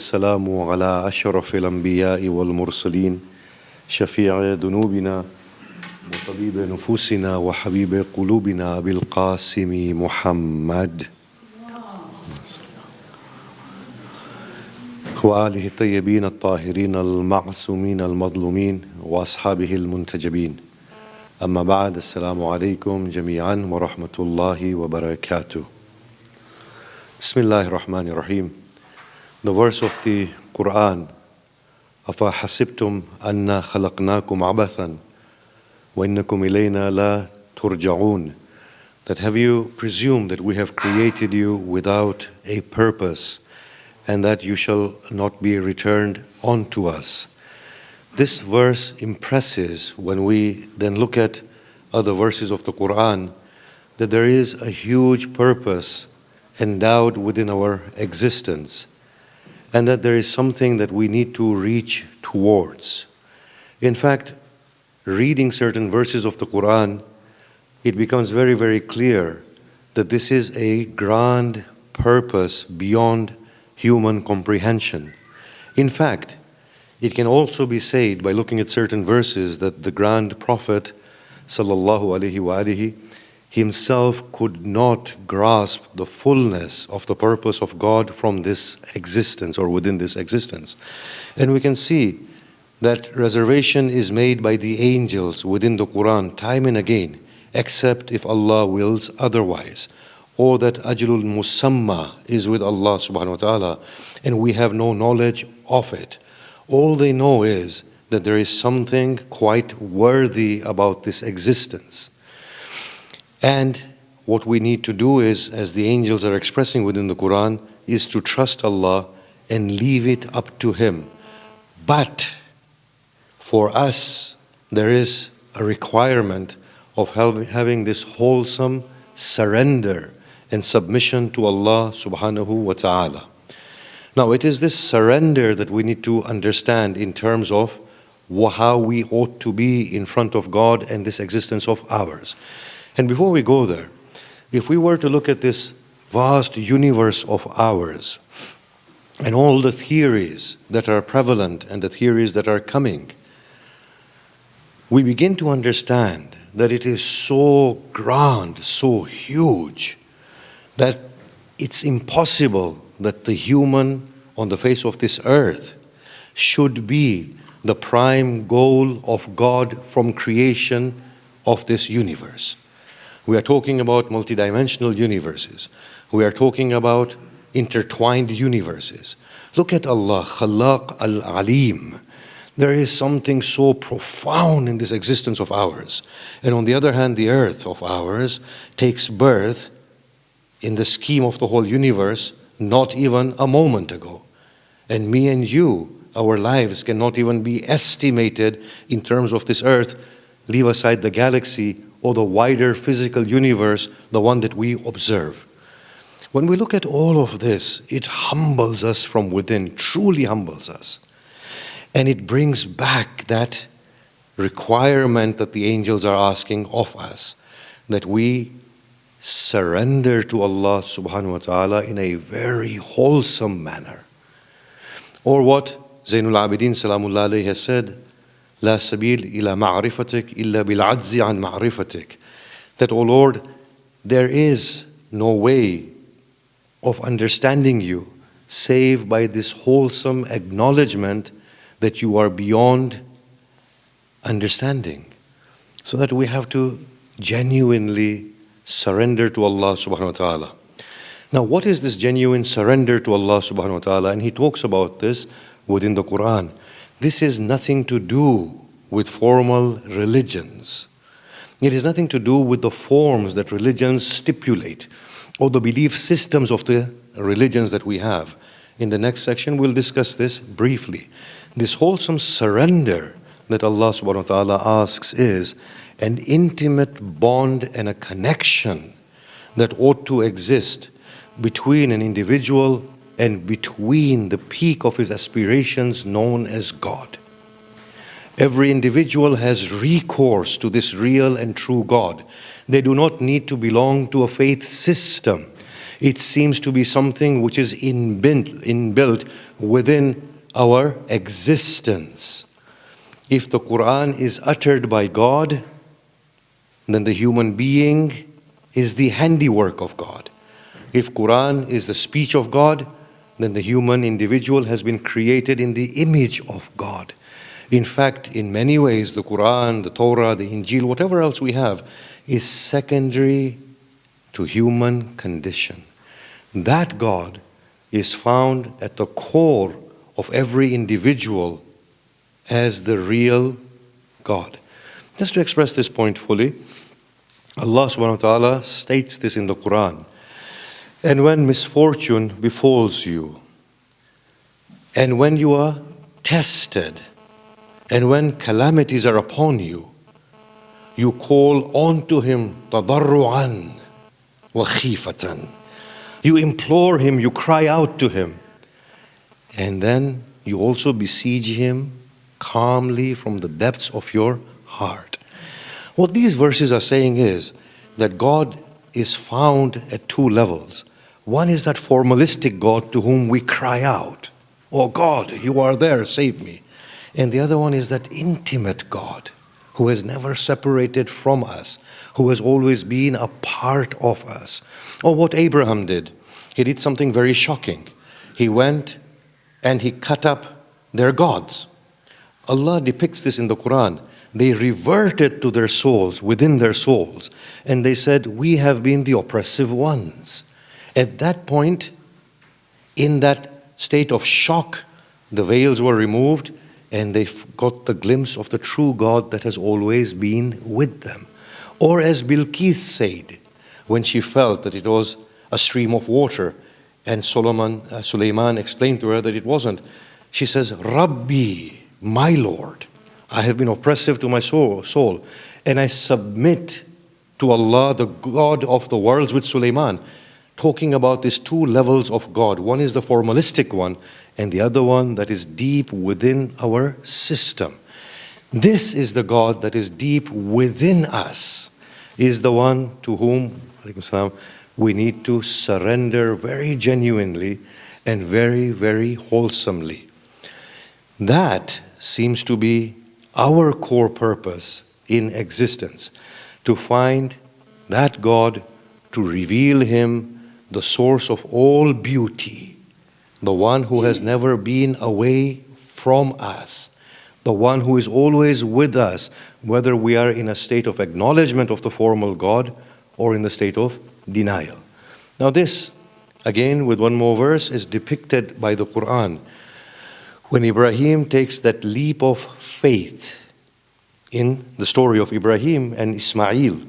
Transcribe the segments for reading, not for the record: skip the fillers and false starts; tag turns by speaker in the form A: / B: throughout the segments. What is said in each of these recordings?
A: السلام على أشرف الأنبياء والمرسلين شفيع ذنوبنا وطبيب نفوسنا وحبيب قلوبنا أبي القاسم محمد وآله الطيبين الطاهرين المعصومين المظلومين وأصحابه المنتجبين أما بعد السلام عليكم جميعا ورحمة الله وبركاته. بسم الله الرحمن الرحيم. The verse of the Quran, أَفَحَسِبْتُمْ أَنَّا خَلَقْنَاكُمْ عَبَثًا وَإِنَّكُمْ إِلَيْنَا لَا تُرْجَعُونَ. That have you presumed that we have created you without a purpose and that you shall not be returned unto us. This verse impresses, when we then look at other verses of the Quran, that there is a huge purpose endowed within our existence, and that there is something that we need to reach towards. In fact, reading certain verses of the Quran, it becomes very, very clear that this is a grand purpose beyond human comprehension. In fact, it can also be said by looking at certain verses that the grand Prophet sallallahu alaihi wasallam himself could not grasp the fullness of the purpose of God from this existence or within this existence. And we can see that reservation is made by the angels within the Quran time and again, except if Allah wills otherwise, or that ajlul musamma is with Allah subhanahu wa ta'ala and we have no knowledge of it. All they know is that there is something quite worthy about this existence. And what we need to do is, as the angels are expressing within the Quran, is to trust Allah and leave it up to Him. But for us, there is a requirement of having this wholesome surrender and submission to Allah subhanahu wa ta'ala. Now, it is this surrender that we need to understand in terms of how we ought to be in front of God and this existence of ours. And before we go there, if we were to look at this vast universe of ours and all the theories that are prevalent and the theories that are coming, we begin to understand that it is so grand, so huge, that it's impossible that the human on the face of this earth should be the prime goal of God from creation of this universe. We are talking about multidimensional universes. We are talking about intertwined universes. Look at Allah, Khalaq al-Alim. There is something so profound in this existence of ours. And on the other hand, the earth of ours takes birth in the scheme of the whole universe not even a moment ago. And me and you, our lives cannot even be estimated in terms of this earth. Leave aside the galaxy or the wider physical universe, the one that we observe. When we look at all of this, it humbles us from within, truly humbles us. And it brings back that requirement that the angels are asking of us, that we surrender to Allah subhanahu wa ta'ala in a very wholesome manner. Or what Zainul Abidin Salamullah alayhi has said, لا سبيل إلى معرفتك إلا بالعجز عن معرفتك. That, O Lord, there is no way of understanding you save by this wholesome acknowledgement that you are beyond understanding. So that we have to genuinely surrender to Allah subhanahu wa ta'ala. Now, what is this genuine surrender to Allah subhanahu wa ta'ala? And he talks about this within the Quran. This is nothing to do with formal religions. It has nothing to do with the forms that religions stipulate or the belief systems of the religions that we have. In the next section, we'll discuss this briefly. This wholesome surrender that Allah subhanahu wa ta'ala asks is an intimate bond and a connection that ought to exist between an individual and between the peak of his aspirations known as God. Every individual has recourse to this real and true God. They do not need to belong to a faith system. It seems to be something which is inbuilt within our existence. If the Quran is uttered by God, then the human being is the handiwork of God. If Quran is the speech of God, then the human individual has been created in the image of God. In fact, in many ways, the Quran, the Torah, the Injil, whatever else we have, is secondary to human condition. That God is found at the core of every individual as the real God. Just to express this point fully, Allah subhanahu wa ta'ala states this in the Quran. And when misfortune befalls you, and when you are tested, and when calamities are upon you, you call on to Him tadarru'an wa khifatan. You implore Him, you cry out to Him. And then you also besiege Him calmly from the depths of your heart. What these verses are saying is that God is found at two levels. One is that formalistic God to whom we cry out, "Oh God, you are there, save me." And the other one is that intimate God who has never separated from us, who has always been a part of us. Or what Abraham did. He did something very shocking. He went and he cut up their gods. Allah depicts this in the Quran. They reverted to their souls, within their souls, and they said, "We have been the oppressive ones." At that point, in that state of shock, the veils were removed and they got the glimpse of the true God that has always been with them. Or as Bilqis said, when she felt that it was a stream of water, and Sulaiman explained to her that it wasn't. She says, "Rabbi, my Lord, I have been oppressive to my soul, and I submit to Allah, the God of the worlds," with Sulaiman, talking about these two levels of God. One is the formalistic one, and the other one that is deep within our system. This is the God that is deep within us, is the one to whom, alaykum salam, we need to surrender very genuinely and very, very wholesomely. That seems to be our core purpose in existence, to find that God, to reveal Him, the source of all beauty, the one who has never been away from us, the one who is always with us, whether we are in a state of acknowledgement of the formal God or in the state of denial. Now this, again with one more verse, is depicted by the Quran. When Ibrahim takes that leap of faith in the story of Ibrahim and Ismail,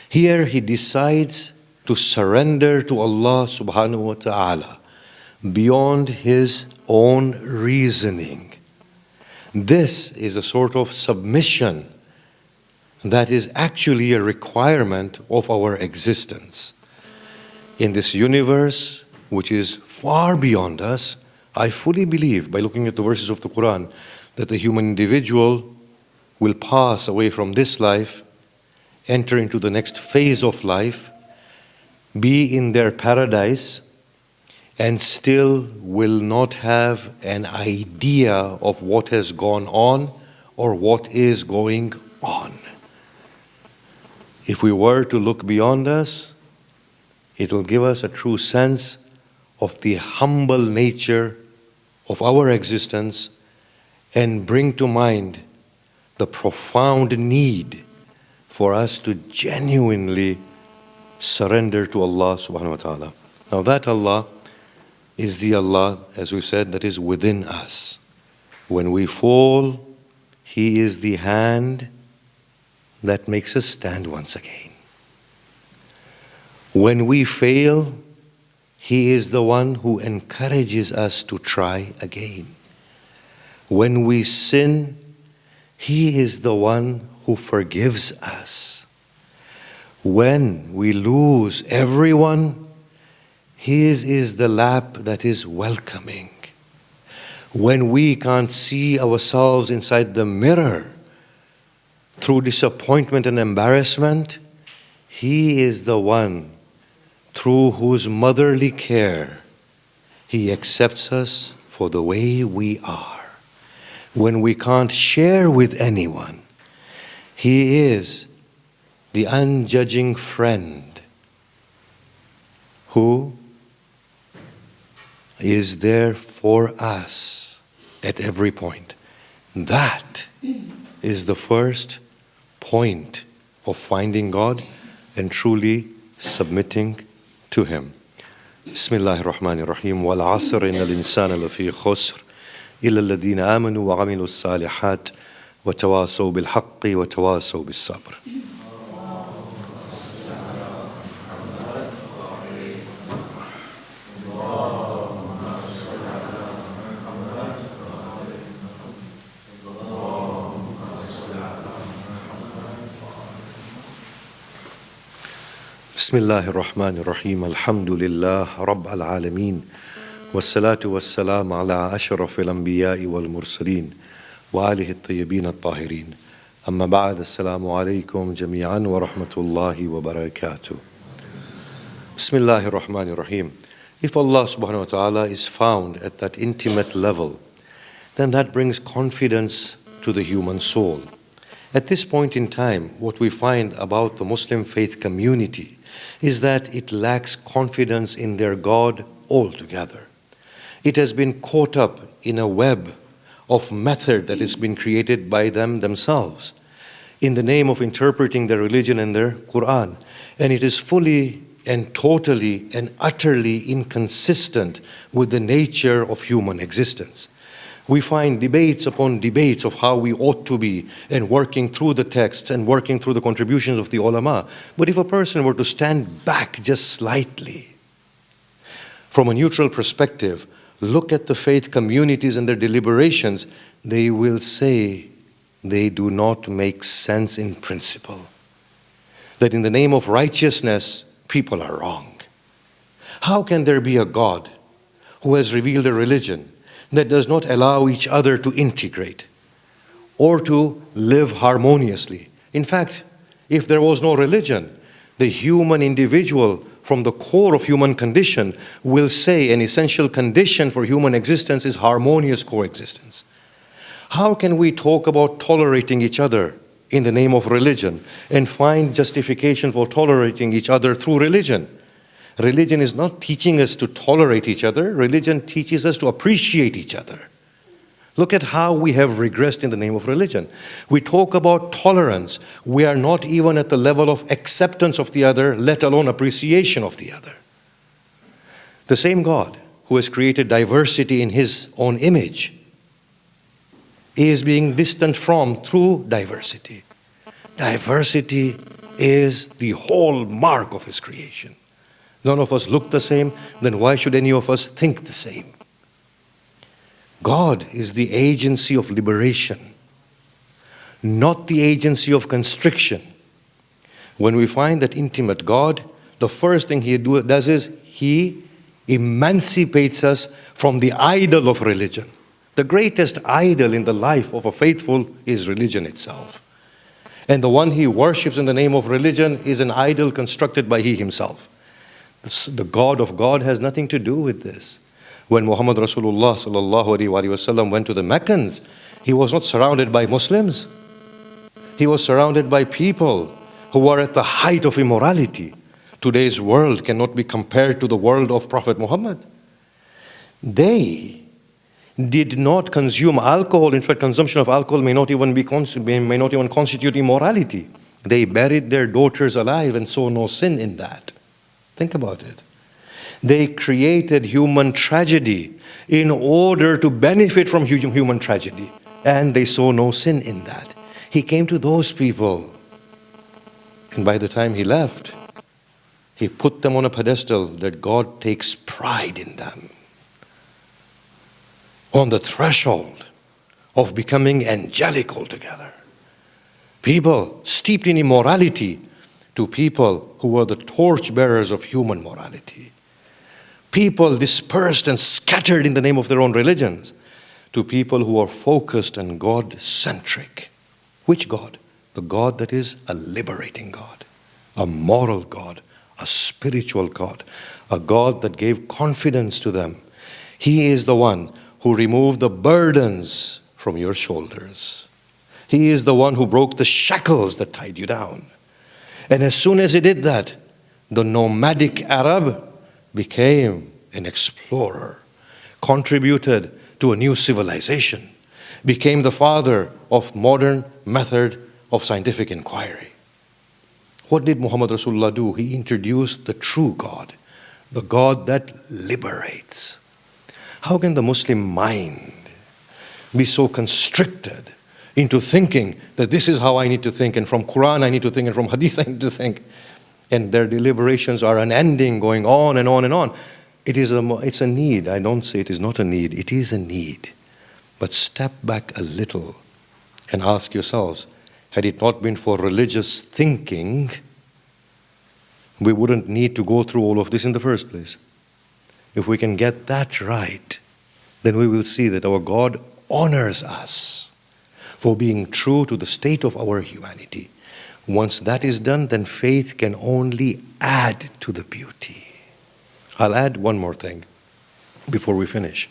A: here he decides to surrender to Allah subhanahu wa ta'ala beyond his own reasoning. This is a sort of submission that is actually a requirement of our existence. In this universe, which is far beyond us, I fully believe, by looking at the verses of the Quran, that the human individual will pass away from this life, enter into the next phase of life, be in their paradise, and still will not have an idea of what has gone on or what is going on. If we were to look beyond us, it will give us a true sense of the humble nature of our existence and bring to mind the profound need for us to genuinely surrender to Allah subhanahu wa ta'ala. Now that Allah is the Allah, as we said, that is within us. When we fall, He is the hand that makes us stand once again. When we fail, He is the one who encourages us to try again. When we sin, He is the one who forgives us. When we lose everyone, His is the lap that is welcoming. When we can't see ourselves inside the mirror through disappointment and embarrassment, He is the one through whose motherly care He accepts us for the way we are. When we can't share with anyone, He is the unjudging friend who is there for us at every point. That is the first point of finding God and truly submitting to Him. Bismillahir Rahmanir Rahim. Wal asr innal insana lafi khusr illa alladhina amanu wa amilus salihat wa tawasaw bil haqqi wa tawasaw bis sabr. Bismillahir Rahmanir Rahim. Alhamdulillah Rabbil Alameen. Wassalatu wassalamu ala ashrafil anbiya'i wal mursaleen wa alihi at-tayyibin at-tahirin. Amma ba'd, assalamu alaykum jami'an wa rahmatullahi wa barakatuh. Bismillahir Rahmanir Rahim. If Allah subhanahu wa ta'ala is found at that intimate level, then that brings confidence to the human soul. At this point in time, what we find about the Muslim faith community is that it lacks confidence in their God altogether. It has been caught up in a web of method that has been created by them themselves in the name of interpreting their religion and their Quran. And it is fully and totally and utterly inconsistent with the nature of human existence. We find debates upon debates of how we ought to be and working through the texts and working through the contributions of the ulama. But if a person were to stand back just slightly from a neutral perspective, look at the faith communities and their deliberations, they will say they do not make sense in principle. That in the name of righteousness, people are wrong. How can there be a God who has revealed a religion that does not allow each other to integrate or to live harmoniously? In fact, if there was no religion, the human individual from the core of human condition will say an essential condition for human existence is harmonious coexistence. How can we talk about tolerating each other in the name of religion and find justification for tolerating each other through religion? Religion is not teaching us to tolerate each other. Religion teaches us to appreciate each other. Look at how we have regressed in the name of religion. We talk about tolerance. We are not even at the level of acceptance of the other, let alone appreciation of the other. The same God who has created diversity in His own image is being distant from through diversity. Diversity is the hallmark of His creation. None of us look the same, then why should any of us think the same? God is the agency of liberation, not the agency of constriction. When we find that intimate God, the first thing He does is He emancipates us from the idol of religion. The greatest idol in the life of a faithful is religion itself. And the one he worships in the name of religion is an idol constructed by he himself. The God of God has nothing to do with this. When Muhammad Rasulullah sallallahu alaihi wasallam went to the Meccans, he was not surrounded by Muslims. He was surrounded by people who were at the height of immorality. Today's world cannot be compared to the world of Prophet Muhammad. They did not consume alcohol. In fact, consumption of alcohol may not even constitute immorality. They buried their daughters alive and saw no sin in that. Think about it. They created human tragedy in order to benefit from human tragedy, and they saw no sin in that. He came to those people, and by the time he left, he put them on a pedestal that God takes pride in them. On the threshold of becoming angelic altogether. People steeped in immorality to people who were the torchbearers of human morality. People dispersed and scattered in the name of their own religions to people who are focused and God-centric. Which God? The God that is a liberating God, a moral God, a spiritual God, a God that gave confidence to them. He is the one who removed the burdens from your shoulders. He is the one who broke the shackles that tied you down. And as soon as he did that, the nomadic Arab became an explorer, contributed to a new civilization, became the father of modern method of scientific inquiry. What did Muhammad Rasulullah do? He introduced the true God, the God that liberates. How can the Muslim mind be so constricted into thinking that this is how I need to think, and from Quran I need to think, and from Hadith I need to think, and their deliberations are unending, going on and on and on. It's a need. I don't say it is not a need. It is a need. But step back a little and ask yourselves, had it not been for religious thinking, we wouldn't need to go through all of this in the first place. If we can get that right, then we will see that our God honors us for being true to the state of our humanity. Once that is done, then faith can only add to the beauty. I'll add one more thing before we finish.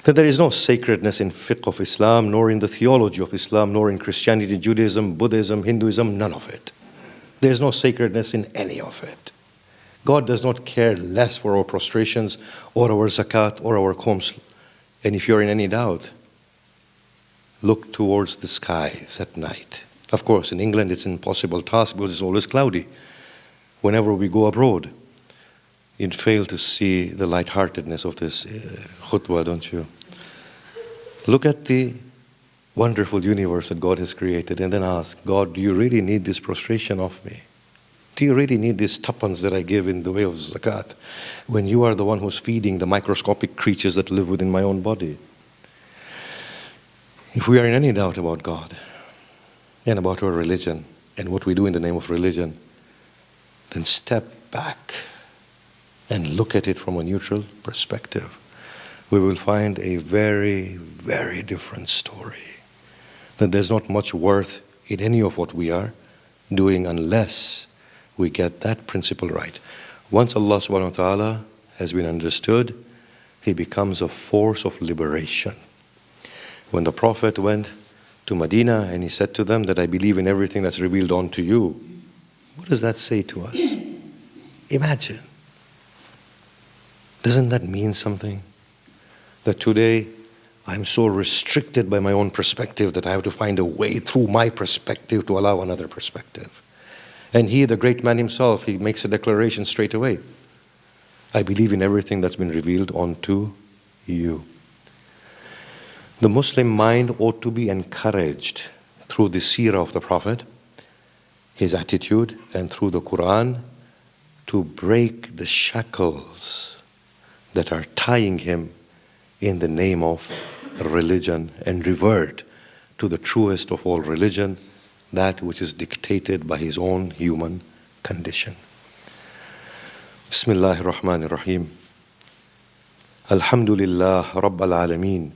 A: That there is no sacredness in fiqh of Islam, nor in the theology of Islam, nor in Christianity, Judaism, Buddhism, Hinduism, none of it. There's no sacredness in any of it. God does not care less for our prostrations or our zakat or our khums. And if you're in any doubt, look towards the skies at night. Of course, in England it's an impossible task because it's always cloudy. Whenever we go abroad, you'd fail to see the lightheartedness of this khutbah, don't you? Look at the wonderful universe that God has created and then ask, God, do you really need this prostration of me? Do you really need these tuppence that I give in the way of zakat when you are the one who's feeding the microscopic creatures that live within my own body? If we are in any doubt about God and about our religion and what we do in the name of religion, then step back and look at it from a neutral perspective. We will find a very, very different story. That there's not much worth in any of what we are doing unless we get that principle right. Once Allah subhanahu wa ta'ala has been understood, He becomes a force of liberation. When the Prophet went to Medina and he said to them that I believe in everything that's revealed unto you, what does that say to us? Imagine. Doesn't that mean something? That today I'm so restricted by my own perspective that I have to find a way through my perspective to allow another perspective. And he, the great man himself, he makes a declaration straight away. I believe in everything that's been revealed unto you. The Muslim mind ought to be encouraged through the seerah of the Prophet, his attitude, and through the Quran to break the shackles that are tying him in the name of religion and revert to the truest of all religion, that which is dictated by his own human condition. Bismillahir Rahmanir Rahim. Alhamdulillah Rabbil Alameen.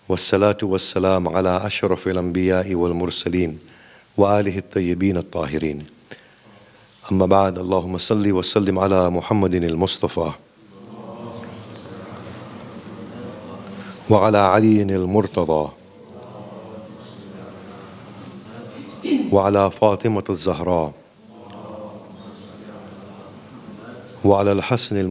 A: والصلاة والسلام على أشرف الأنبياء والمرسلين وآله الطيبين الطاهرين أما بعد اللهم صل وسلم على محمد المصطفى وعلى علي المرتضى وعلى فاطمة الزهراء وعلى الحسن